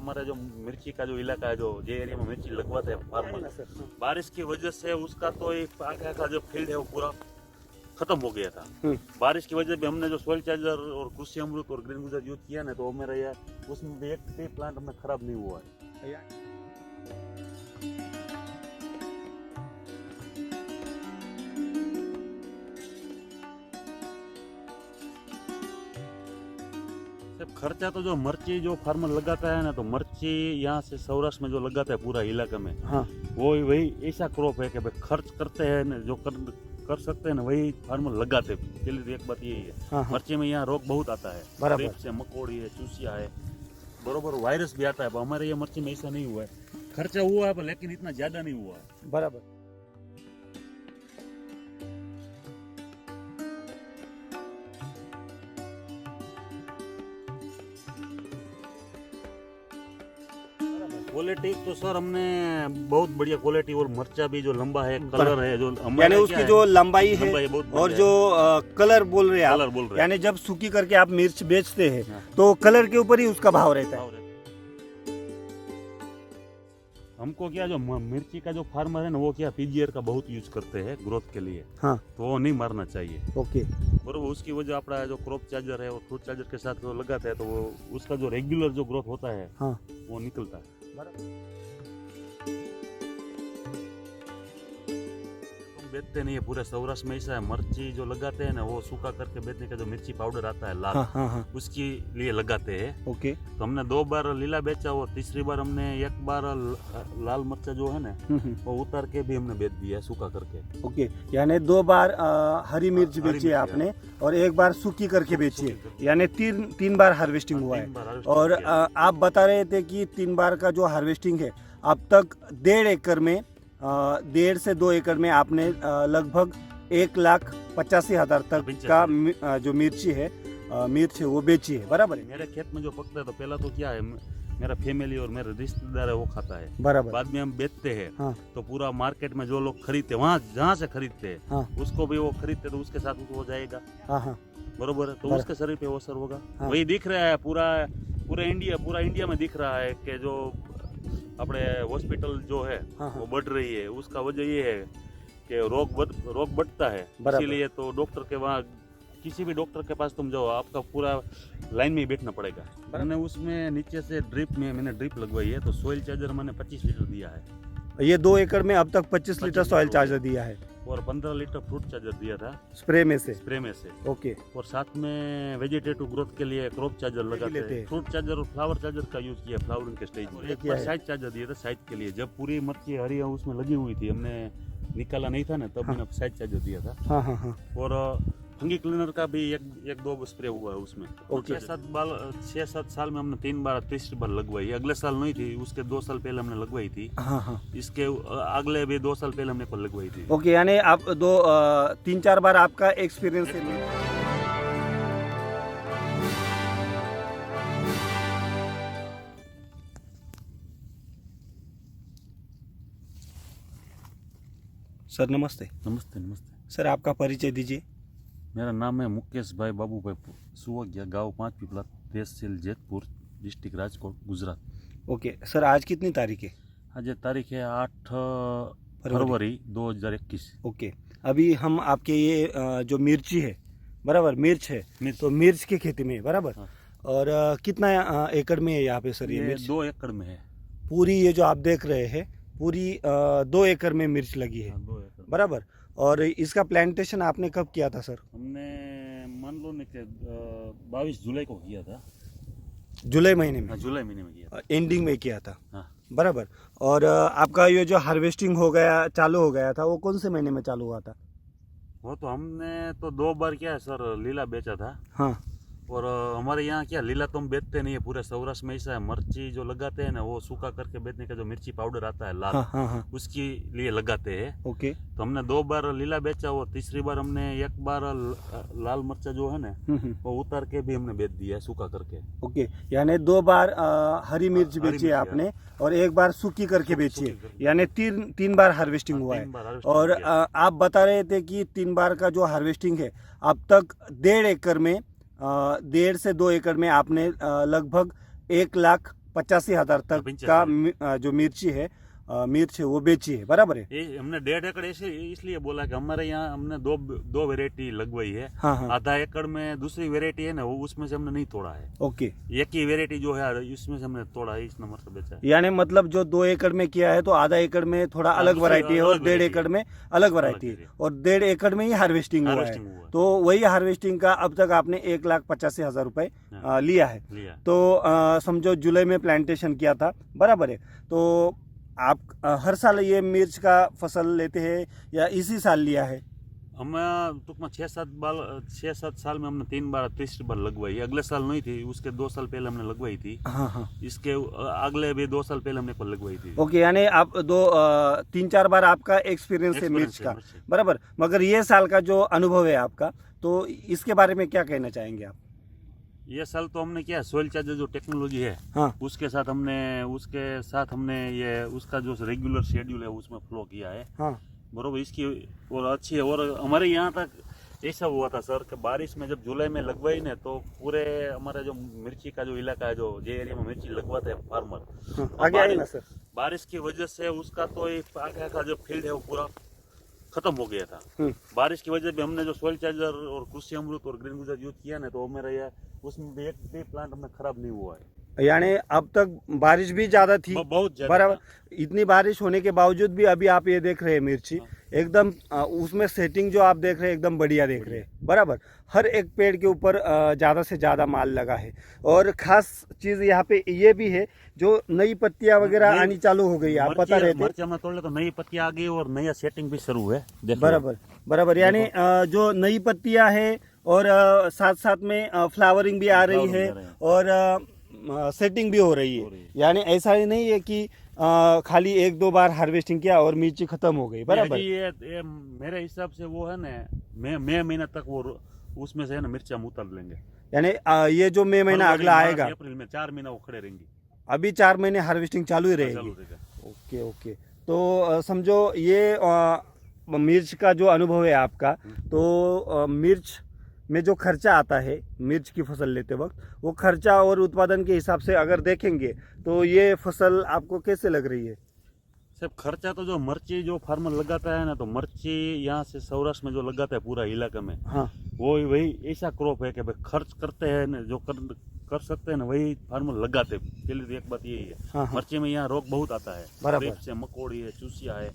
हमारे जो मिर्ची का जो इलाका है, जो एरिया में मिर्ची लगवाते हैं फार्मर, बारिश की वजह से उसका तो एक आखा जो फील्ड है वो पूरा खत्म हो गया था। बारिश की वजह से हमने जो सोइल चार्जर और कृषि अमृत और ग्रीन गुजर यूज किया ना, तो मेरा यह उसमें भी एक प्लांट हमें खराब नहीं हुआ है। खर्चा तो जो मिर्ची जो फार्मर लगाता है ना, तो मिर्ची यहाँ से सौराष्ट्र में जो लगाता है पूरा इलाके में, हाँ, वो वही ऐसा क्रॉप है कि भाई खर्च करते हैं ना, जो कर सकते हैं ना वही फार्मर लगाते हैं। पहले तो एक बात यही है। हाँ, मिर्ची में यहाँ रोग बहुत आता है, बराबर से मकोड़ी है, चूसिया है, बरोबर वायरस भी आता है। हमारे ये मिर्ची में ऐसा नहीं हुआ है। खर्चा हुआ है लेकिन इतना ज्यादा नहीं हुआ है। बराबर। क्वालिटी तो सर हमने बहुत बढ़िया क्वालिटी, और मिर्चा भी जो लंबा है, कलर है जो यानी उसकी जो लंबाई है और जो कलर बोल रहे हैं आप, कलर बोल रहे हैं, यानी जब सूखी करके आप मिर्च बेचते हैं तो कलर के ऊपर ही उसका भाव रहता है। हमको क्या जो मिर्ची का जो फार्मर है ना, वो क्या पीजीआर का बहुत यूज करते हैं ग्रोथ के लिए। हाँ, तो वो नहीं मारना चाहिए। ओके, बरोबर। उसकी वजह अपना जो क्रॉप चार्जर है और फ्रूट चार्जर के साथ वो लगाते हैं, तो वो उसका जो रेगुलर जो ग्रोथ होता है, हाँ, वो निकलता है। बेचते नहीं है पूरे सौराष्ट्र में ऐसा है। मिर्ची जो लगाते हैं ना, वो सूखा करके बेचने का जो मिर्ची पाउडर आता है लाल, हाँ, उसके लिए लगाते हैं। ओके, तो हमने 2 बार लीला बेचा, वो तीसरी बार हमने एक बार लाल मिर्चा जो है ना, वो उतार के भी हमने बेच दिया सूखा करके। ओके, यानी 2 बार हरी मिर्च बेची है आपने और 1 बार सूखी करके बेची है, यानी 3 बार हार्वेस्टिंग हुआ है। और आप बता रहे थे कि 3 बार का जो हार्वेस्टिंग है, अब तक 1.5 एकड़ में 1.5 से 2 एकड़ में आपने लगभग 1,85,000 तक का जो मिर्च है वो बेची है। बराबर है। मेरे खेत में जो पकता है, तो पहला तो क्या है, मेरा फैमिली और मेरे रिश्तेदार है वो खाता है, बराबर। बाद में हम बेचते हैं। हाँ, तो पूरा मार्केट में जो लोग खरीदते हैं, वहाँ जहाँ से खरीदते हैं, हाँ, उसको भी वो खरीदते, तो उसके साथ वो जाएगा। हाँ, हाँ, बरोबर है। तो उसके शरीर पे वो असर होगा। हाँ, वही दिख रहा है पूरा इंडिया में दिख रहा है कि जो अपने हॉस्पिटल जो है, हाँ, वो बढ़ रही है। उसका वजह ये है कि रोग बढ़ता है, इसीलिए तो डॉक्टर के वहाँ, किसी भी डॉक्टर के पास तुम जाओ, आपका पूरा लाइन में ही बैठना पड़ेगा। मैंने उसमें नीचे से मैंने ड्रिप लगवाई है, तो सोइल चार्जर मैंने 25 लीटर दिया है। ये 2 एकड़ में अब तक 25 लीटर सॉइल चार्जर दिया है और 15 लीटर फ्रूट चार्जर दिया था स्प्रे में से। ओके, और साथ में वेजिटेटिव ग्रोथ के लिए क्रॉप चार्जर लगाते हैं। फ्रूट चार्जर और फ्लावर चार्जर का यूज किया फ्लावरिंग के स्टेज में। एक बार साइड चार्जर दिया था साइड के लिए, जब पूरी मिर्ची हरी उसमें लगी हुई थी, हमने निकाला नहीं था ना, तब मैंने साइड चार्जर दिया था। हाँ, हाँ, हाँ। और फंगी क्लीनर का भी एक 2 स्प्रे हुआ है उसमें। 6-7 साल में हमने 3 बार, तीसरी बार लगवाई। अगले साल नहीं थी, उसके 2 साल पहले हमने लगवाई थी। हाँ, हाँ। इसके अगले भी 2 साल पहले हमने लगवाई थी। ओके, यानी आप 3-4 बार आपका एक्सपीरियंस है। सर नमस्ते। नमस्ते। सर आपका परिचय दीजिए। मेरा नाम है मुकेश भाई बाबू भाई सुवगिया, गाँव 5 पिपला, तहसील Jetpur, district Rajkot, Gujarat. Okay sir, आज कितनी तारीख है? आज तारीख है 8 फरवरी 2021। ओके, अभी हम आपके ये जो मिर्ची है, बराबर, मिर्च है, तो मिर्च की खेती में, बराबर। हाँ। और कितना एकड़ में है यहाँ पे सर ये मिर्च? 2 एकड़ में है। पूरी ये जो आप देख रहे हैं, पूरी 2 एकड़ में मिर्च लगी है। हाँ, 2 एकड़, बराबर। और इसका प्लांटेशन आपने कब किया था सर? हमने मान लो 22 जुलाई को किया था। जुलाई महीने में? हाँ, जुलाई महीने में किया था, एंडिंग में किया था। हाँ, बराबर। और आपका ये जो हार्वेस्टिंग चालू हो गया था, वो कौन से महीने में चालू हुआ था? वो तो हमने तो 2 बार क्या है सर, लीला बेचा था। हाँ, और हमारे यहाँ क्या लीला तो हम बेचते नहीं है, पूरे सौराष्ट्र में ऐसा है। मिर्ची जो लगाते हैं ना, वो सूखा करके बेचने का जो मिर्ची पाउडर आता है लाल, हाँ, हाँ, उसके लिए लगाते हैं। ओके, तो हमने 2 बार लीला बेचा, वो तीसरी बार हमने 1 बार लाल मिर्चा जो है ना, वो उतार के भी हमने बेच दिया सूखा करके। ओके, यानी 2 बार हरी मिर्च बेची है आपने और 1 बार सूखी करके बेची है, यानी 3 बार हार्वेस्टिंग हुआ है। और आप बता रहे थे कि 3 बार का जो हार्वेस्टिंग है, अब तक 1.5 एकड़ में 1.5 से 2 एकड़ में आपने लगभग 85,000 तक का जो मिर्ची है मिर्च है वो बेची है, बराबर है। ये हमने 1.5 एकड़ ऐसे इसलिए बोला कि हमारे यहाँ हमने दो वेरायटी लगवाई है। हाँ हाँ। आधा एकड़ में दूसरी वेरायटी है ना, वो उसमें से हमने नहीं तोड़ा है। ओके, एक ही वेरायटी जो है इसमें से हमने तोड़ा है, इस नंबर से बेचा है। यानी मतलब जो 2 एकड़ में किया है तो आधा एकड़ में थोड़ा अलग वैरायटी है और 1.5 एकड़ में अलग वैरायटी है और 1.5 एकड़ में ही हार्वेस्टिंग हुआ है। तो वही हार्वेस्टिंग का अब तक आपने 1,85,000 रुपए लिया है। तो समझो जुलाई में प्लांटेशन किया था, बराबर है। तो आप हर साल ये मिर्च का फसल लेते हैं या इसी साल लिया है? हम टूंक 6-7 साल में हमने 3 बार तीसरी बार लगवाई है। अगले साल नहीं थी, उसके 2 साल पहले हमने लगवाई थी। हाँ हाँ। इसके अगले भी 2 साल पहले हमने लगवाई थी। ओके, यानी आप 3-4 बार आपका एक्सपीरियंस है मिर्च का, बराबर। मगर ये साल का जो अनुभव है आपका, तो इसके बारे में क्या कहना चाहेंगे आप? ये साल तो हमने क्या सॉइल चार्जर जो टेक्नोलॉजी है, हाँ, उसके साथ हमने ये उसका जो रेगुलर शेड्यूल है उसमें फ्लो किया है। हाँ, बरोबर। इसकी और अच्छी है। और हमारे यहाँ तक ऐसा हुआ था सर कि बारिश में जब जुलाई में लगवाई ने तो पूरे हमारे जो मिर्ची का जो इलाका है, जो एरिया में मिर्ची लगवाते हैं फार्मर, हाँ, आगे आए ना सर, बारिश की वजह से उसका तो आगे का जो फील्ड है वो पूरा खत्म हो गया था। बारिश की वजह से हमने जो सॉइल चार्जर और कृषि अमृत और ग्रीन गुजर यूज किया ना, तो मेरा यह उसमें भी एक भी प्लांट हमने खराब नहीं हुआ है। यानी अब तक बारिश भी ज्यादा थी, बहुत ज्यादा, बराबर। इतनी बारिश होने के बावजूद भी अभी आप ये देख रहे हैं मिर्ची, हाँ, एकदम उसमें सेटिंग जो आप देख रहे हैं एकदम बढ़िया देख रहे हैं, बराबर। हर एक पेड़ के ऊपर ज़्यादा से ज़्यादा माल लगा है। और ख़ास चीज़ यहाँ पे ये भी है, जो नई पत्तियाँ वगैरह आनी चालू हो गई, आप बता रहे थे। मिर्च में तोड़ ले तो नई पत्तियाँ आ गई और नया सेटिंग भी शुरू है, बराबर बराबर। यानी जो नई पत्तियाँ है और साथ साथ में फ्लावरिंग भी आ रही है और सेटिंग भी हो रही है। यानी ऐसा ही नहीं है कि खाली 1-2 बार हार्वेस्टिंग किया और मिर्ची खत्म हो गई, बराबर। ये मेरे हिसाब से वो है ना, मई महीना तक वो उसमें से है ना मिर्ची हम उतार लेंगे। यानी ये जो मई महीना अगला आएगा, अप्रैल में 4 महीना वो खड़े रहेंगे। अभी 4 महीने हार्वेस्टिंग चालू ही रहेगी। Okay okay. तो समझो ये मिर्च का जो अनुभव है आपका, तो मिर्च में जो खर्चा आता है मिर्च की फसल लेते वक्त, वो खर्चा और उत्पादन के हिसाब से अगर देखेंगे तो ये फसल आपको कैसे लग रही है? सिर्फ खर्चा तो जो मिर्ची जो फार्मर लगाता है ना, तो मिर्ची यहाँ से सौराष्ट्र में जो लगाता है पूरा इलाका में, हाँ, वो वही ऐसा क्रॉप है कि भाई खर्च करते हैं ना, जो कर सकते हैं ना वही फार्मर लगाते हैं। पहले तो एक बात यही है। हाँ, मिर्ची में यहाँ रोग बहुत आता है, बराबर से मकोड़ी है, चूसिया है,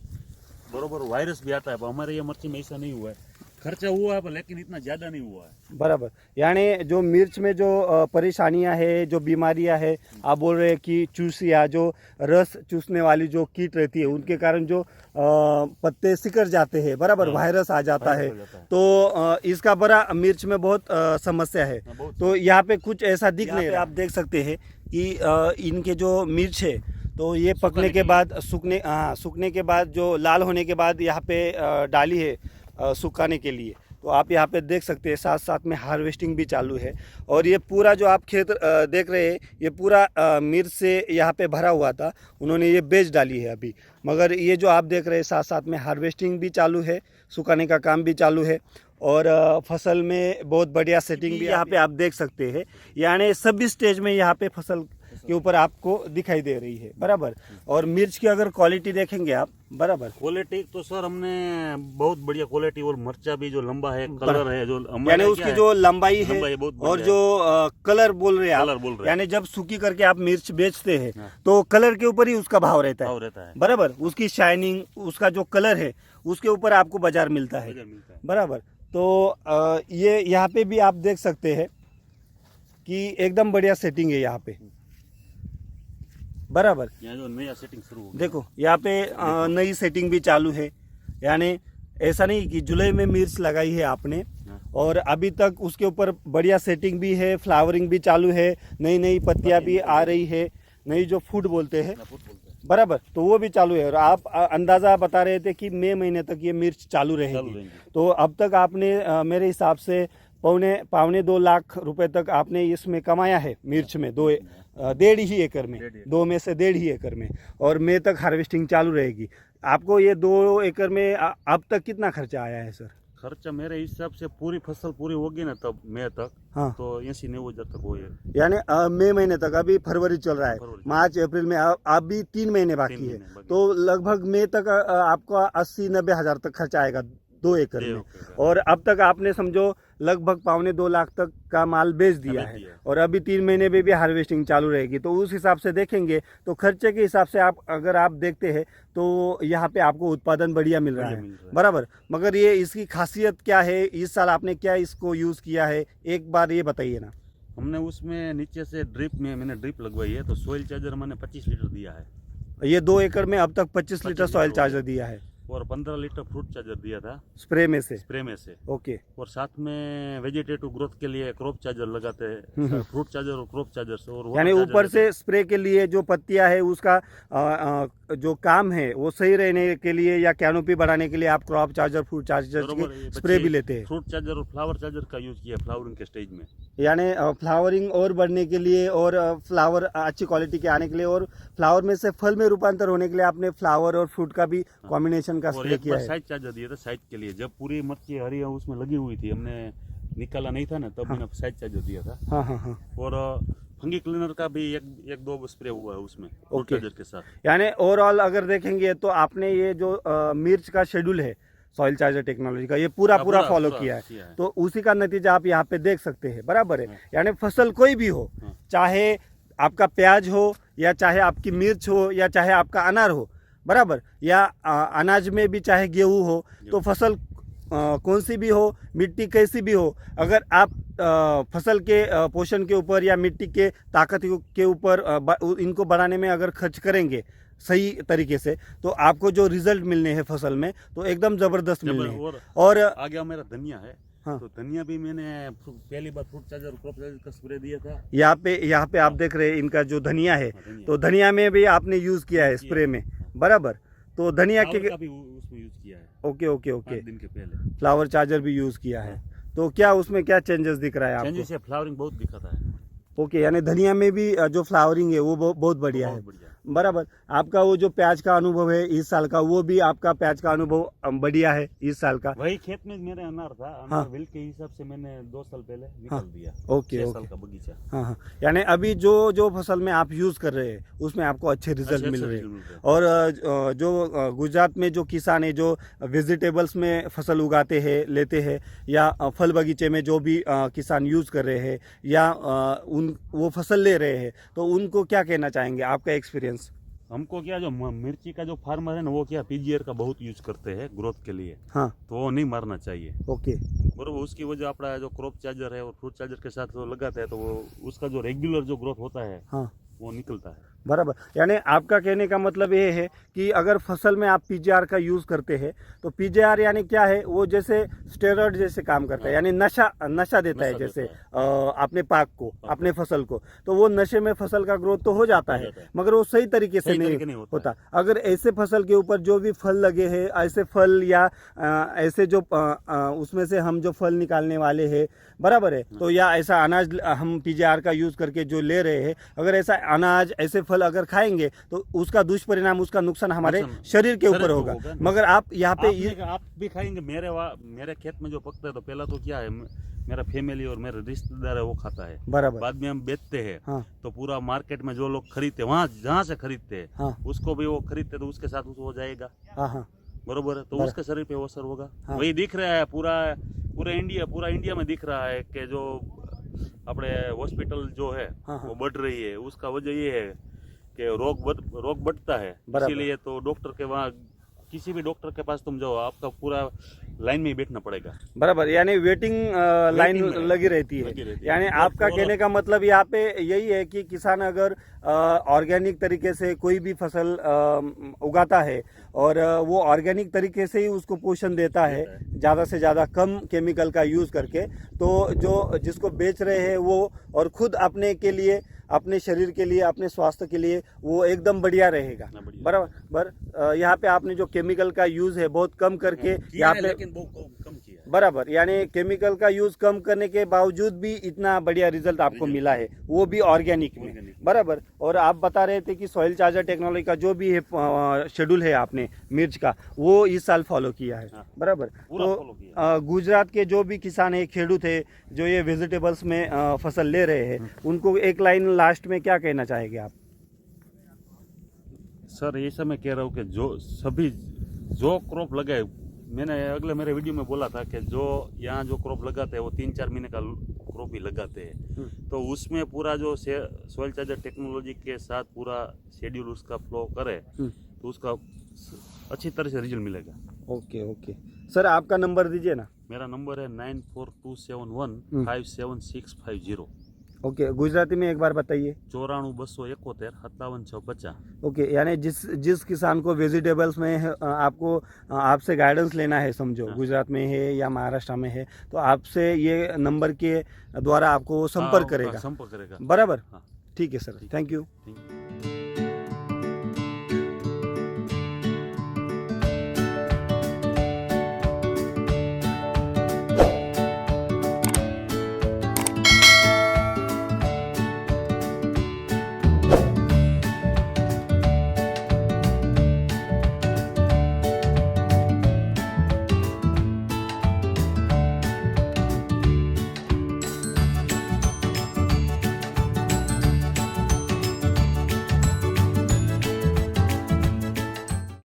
बरोबर, वायरस भी आता है। हमारे यहाँ मिर्ची में ऐसा नहीं हुआ है। खर्चा हुआ है लेकिन इतना ज्यादा नहीं हुआ है, बराबर। यानी जो मिर्च में जो परेशानियां है, जो बीमारियां है, आप बोल रहे हैं कि चूसिया, जो रस चूसने वाली जो कीट रहती है, उनके कारण जो पत्ते सिकुड़ जाते हैं, बराबर, वायरस आ जाता है। तो इसका बड़ा मिर्च में बहुत समस्या है। तो यहाँ पे कुछ ऐसा दिख नहीं रहा। आप देख सकते हैं कि इनके जो मिर्च है, तो ये पकने के बाद सूखने के बाद जो लाल होने के बाद यहाँ पे डाली है सुखाने के लिए। तो आप यहाँ पे देख सकते हैं साथ साथ में हार्वेस्टिंग भी चालू है। और ये पूरा जो आप खेत देख रहे हैं, ये पूरा मिर्च से यहाँ पे भरा हुआ था, उन्होंने ये बेच डाली है अभी। मगर ये जो आप देख रहे हैं साथ साथ में हार्वेस्टिंग भी चालू है, सुखाने का काम भी चालू है और फसल में बहुत बढ़िया सेटिंग भी यहाँ पे आप देख सकते हैं। यानी सभी स्टेज में यहाँ पे फसल के ऊपर आपको दिखाई दे रही है, बराबर। और मिर्च की अगर क्वालिटी देखेंगे आप, बराबर, क्वालिटी तो सर हमने बहुत बढ़िया क्वालिटी, और मिर्चा भी जो लंबा है, कलर है जो, यानी उसकी जो लंबाई है और जो कलर बोल रहे हैं आप, यानी जब सूखी करके आप मिर्च बेचते हैं तो कलर के ऊपर ही उसका भाव रहता है, बराबर। उसकी शाइनिंग, उसका जो कलर है, उसके ऊपर आपको बाजार मिलता है, बराबर। तो ये यहाँ पे भी आप देख सकते हैं कि एकदम बढ़िया सेटिंग है यहाँ पे, बराबर। यहाँ जो नया सेटिंग शुरू हो, देखो यहाँ पे नई सेटिंग भी चालू है। यानी ऐसा नहीं कि जुलाई में मिर्च लगाई है आपने और अभी तक उसके ऊपर बढ़िया सेटिंग भी है, फ्लावरिंग भी चालू है, नई नई पत्तियां भी आ रही है, नई जो फूड बोलते हैं, बराबर, तो वो भी चालू है। और आप अंदाज़ा बता रहे थे कि मई महीने तक ये मिर्च चालू रहेगी। तो अब तक आपने मेरे हिसाब से पौने 2 लाख रुपए तक आपने इसमें कमाया है मिर्च में, 1.5 ही एकड़ में, 2 में से 1.5 ही एकड़ में। और मई तक हार्वेस्टिंग चालू रहेगी। आपको ये 2 एकड़ में अब तक कितना खर्चा आया है सर? खर्चा मेरे हिसाब से पूरी फसल पूरी होगी ना तब मई तक, हाँ। तो 80-90 तक हो जाएगा। यानी मई महीने तक, अभी फरवरी चल रहा है, फरवरी। मार्च अप्रैल में अब भी 3 महीने बाकी 3 है, महीने बाकी। तो लगभग मई तक आपका 80-90 हजार तक खर्चा आएगा 2 एकड़ में। और अब तक आपने समझो लगभग 1.25-2 लाख तक का माल बेच दिया है, और अभी 3 महीने में भी हार्वेस्टिंग चालू रहेगी, तो उस हिसाब से देखेंगे तो खर्चे के हिसाब से आप अगर आप देखते हैं तो यहाँ पे आपको उत्पादन बढ़िया मिल रहा है, बराबर। मगर ये इसकी खासियत क्या है, इस साल आपने क्या इसको यूज़ किया है, एक बार ये बताइए ना। हमने उसमें नीचे से मैंने ड्रिप लगवाई है, तो सॉइल चार्जर मैंने 25 लीटर दिया है। ये 2 एकड़ में अब तक 25 लीटर सॉइल चार्जर दिया है, और 15 लीटर फ्रूट चार्जर दिया था स्प्रे में से। ओके। और साथ में वेजिटेटिव ग्रोथ के लिए क्रॉप चार्जर लगाते हैं, फ्रूट चार्जर और क्रॉप चार्जर से। और यानी ऊपर से स्प्रे के लिए जो पत्तियां है उसका जो काम है वो सही रहने के लिए या कैनोपी बढ़ाने के लिए आप क्रॉप चार्जर, फ्रूट चार्जर की स्प्रे भी लेते हैं। फ्रूट चार्जर और फ्लावर चार्जर का यूज किया फ्लावरिंग के स्टेज में, यानी फ्लावरिंग और बढ़ने के लिए और फ्लावर अच्छी क्वालिटी के आने के लिए और फ्लावर में से फल में रूपांतर होने के लिए आपने फ्लावर और फ्रूट का भी कॉम्बिनेशन का स्प्रे किया है। साइज चार्जर दिया था साइज के लिए, जब पूरी मिर्ची हरी उसमें लगी हुई थी, हमने निकाला नहीं था ना, तब मैंने साइज चार्जर दिया था। हाँ हाँ हाँ। और फंगी क्लीनर का भी एक दो स्प्रे हुआ है उसमें फ्रूट चार्जर के साथ। यानी ओवरऑल अगर देखेंगे तो आपने ये जो मिर्च का शेड्यूल है सॉइल चार्जर टेक्नोलॉजी का, ये पूरा फॉलो किया है, तो उसी का नतीजा आप यहाँ पे देख सकते हैं, बराबर है। यानी फसल कोई भी हो, चाहे आपका प्याज हो या चाहे आपकी मिर्च हो या चाहे आपका अनार हो, बराबर, या अनाज में भी चाहे गेहूं हो, तो फसल कौन सी भी हो, मिट्टी कैसी भी हो, अगर आप फसल के पोषण के ऊपर या मिट्टी के ताकत के ऊपर इनको बढ़ाने में अगर खर्च करेंगे सही तरीके से, तो आपको जो रिजल्ट मिलने हैं फसल में तो एकदम जबरदस्त मिलने हैं। और आगे मेरा धनिया है, हाँ। तो धनिया भी मैंने पहली बार फ्रूट चार्जर क्रॉप चार्जर का स्प्रे दिया था। यहाँ पे आप देख रहे हैं इनका जो धनिया है, तो धनिया में भी आपने यूज किया है स्प्रे में, बराबर। तो धनिया के भी उसमें यूज किया है। ओके। दिन के पहले फ्लावर चार्जर भी यूज किया है, तो क्या उसमें क्या चेंजेस दिख रहा है आपको? चेंजेस है, फ्लावरिंग बहुत दिखता है। ओके, यानी धनिया में भी जो फ्लावरिंग है वो बहुत बढ़िया है, बराबर। आपका वो जो प्याज का अनुभव है इस साल का, वो भी आपका प्याज का अनुभव बढ़िया है इस साल का। वही खेत में मेरे अनार था, अनार बिल के हिसाब से मैंने 2 साल पहले निकाल दिया। ओके। साल का बगीचा। हाँ। यानी अभी जो फसल में आप यूज कर रहे हैं उसमें आपको अच्छे रिजल्ट मिल रहे हैं। और जो गुजरात में जो किसान है जो वेजिटेबल्स में फसल उगाते हैं, लेते हैं, या फल बगीचे में जो भी किसान यूज कर रहे हैं या वो फसल ले रहे हैं, तो उनको क्या कहना चाहेंगे, आपका एक्सपीरियंस? हमको क्या, जो मिर्ची का जो फार्मर है ना, वो क्या पीजीआर का बहुत यूज करते हैं ग्रोथ के लिए, हाँ, तो वो नहीं मारना चाहिए। ओके, बरोबर। उसकी वजह अपना जो क्रॉप चार्जर है और फ्रूट चार्जर के साथ वो लगाते हैं, तो वो उसका जो रेगुलर जो ग्रोथ होता है, हाँ, वो निकलता है, बराबर। यानी आपका कहने का मतलब ये है कि अगर फसल में आप पीजीआर का यूज करते हैं तो पीजीआर यानी क्या है, वो जैसे स्टेरॉइड जैसे काम करता है, यानी नशा देता है जैसे अपने पाक को, अपने फसल को, तो वो नशे में फसल का ग्रोथ तो हो जाता है, मगर वो सही तरीके से नहीं होता। अगर ऐसे फसल के ऊपर जो भी फल लगे हैं, ऐसे फल या ऐसे जो उसमें से हम जो फल निकालने वाले हैं, बराबर है, तो या ऐसा अनाज हम पीजीआर का यूज करके जो ले रहे हैं, अगर ऐसा अनाज ऐसे फल अगर खाएंगे तो उसका दुष्परिणाम, उसका नुकसान हमारे शरीर के ऊपर होगा। मगर आप यहाँ पे आप भी खाएंगे, मेरे खेत में जो पकता है, तो पहला तो क्या है, मेरा फैमिली और मेरे रिश्तेदार है वो खाता है, बराबर। बाद में हम बेचते हैं, हाँ। तो पूरा मार्केट में जो लोग खरीदते हैं, जहाँ से खरीदते हैं, हाँ। उसको भी वो खरीदते, तो उसके साथ हो जाएगा, हाँ। बरोबर है, तो उसके शरीर पे वो असर होगा, हाँ। वही दिख रहा है पूरा इंडिया में दिख रहा है कि जो अपने हॉस्पिटल जो है, हाँ। वो बढ़ रही है। उसका वजह ये है कि रोग बढ़ता है, इसीलिए तो डॉक्टर के वहाँ, किसी भी डॉक्टर के पास तुम जाओ, आपका पूरा लाइन में ही बैठना पड़ेगा, बराबर। यानी वेटिंग लाइन लगी रहती है। यानी आपका कहने का मतलब यहाँ पे यही है कि किसान अगर ऑर्गेनिक तरीके से कोई भी फसल उगाता है और वो ऑर्गेनिक तरीके से ही उसको पोषण देता है, ज़्यादा से ज़्यादा कम केमिकल का यूज़ करके, तो जो जिसको बेच रहे हैं वो और खुद अपने के लिए, अपने शरीर के लिए, अपने स्वास्थ्य के लिए वो एकदम बढ़िया रहेगा, बराबर। यहाँ पे आपने जो केमिकल का यूज है बहुत कम करके यहाँ पे, लेकिन बहुत कम किया है, बराबर, यानी केमिकल का यूज कम करने के बावजूद भी इतना बढ़िया रिजल्ट आपको मिला है, वो भी ऑर्गेनिक में। बराबर। और आप बता रहे थे कि सॉइल चार्जर टेक्नोलॉजी का जो भी है शेड्यूल है आपने मिर्च का, वो इस साल फॉलो किया है। हाँ, बराबर। तो गुजरात के जो भी किसान है, खेडूत है, जो ये वेजिटेबल्स में फसल ले रहे हैं, उनको एक लाइन लास्ट में क्या कहना चाहेंगे आप? सर ऐसा मैं कह रहा हूँ कि जो क्रॉप लगाए, मैंने अगले मेरे वीडियो में बोला था कि जो यहाँ जो क्रॉप लगाते हैं वो 3-4 महीने का क्रॉप ही लगाते हैं, तो उसमें पूरा जो सॉइल चार्जर टेक्नोलॉजी के साथ पूरा शेड्यूल उसका फ्लो करे तो उसका अच्छी तरह से रिजल्ट मिलेगा। ओके ओके सर, आपका नंबर दीजिए ना। मेरा नंबर है 9427157650। ओके, गुजराती में एक बार बताइए। 94-271 57-650। ओके, यानी जिस किसान को वेजिटेबल्स में आपको आपसे गाइडेंस लेना है, समझो गुजरात में है या महाराष्ट्र में है, तो आपसे ये नंबर के द्वारा आपको संपर्क करेगा। संपर्क करेगा। बराबर। ठीक है सर, थैंक यू।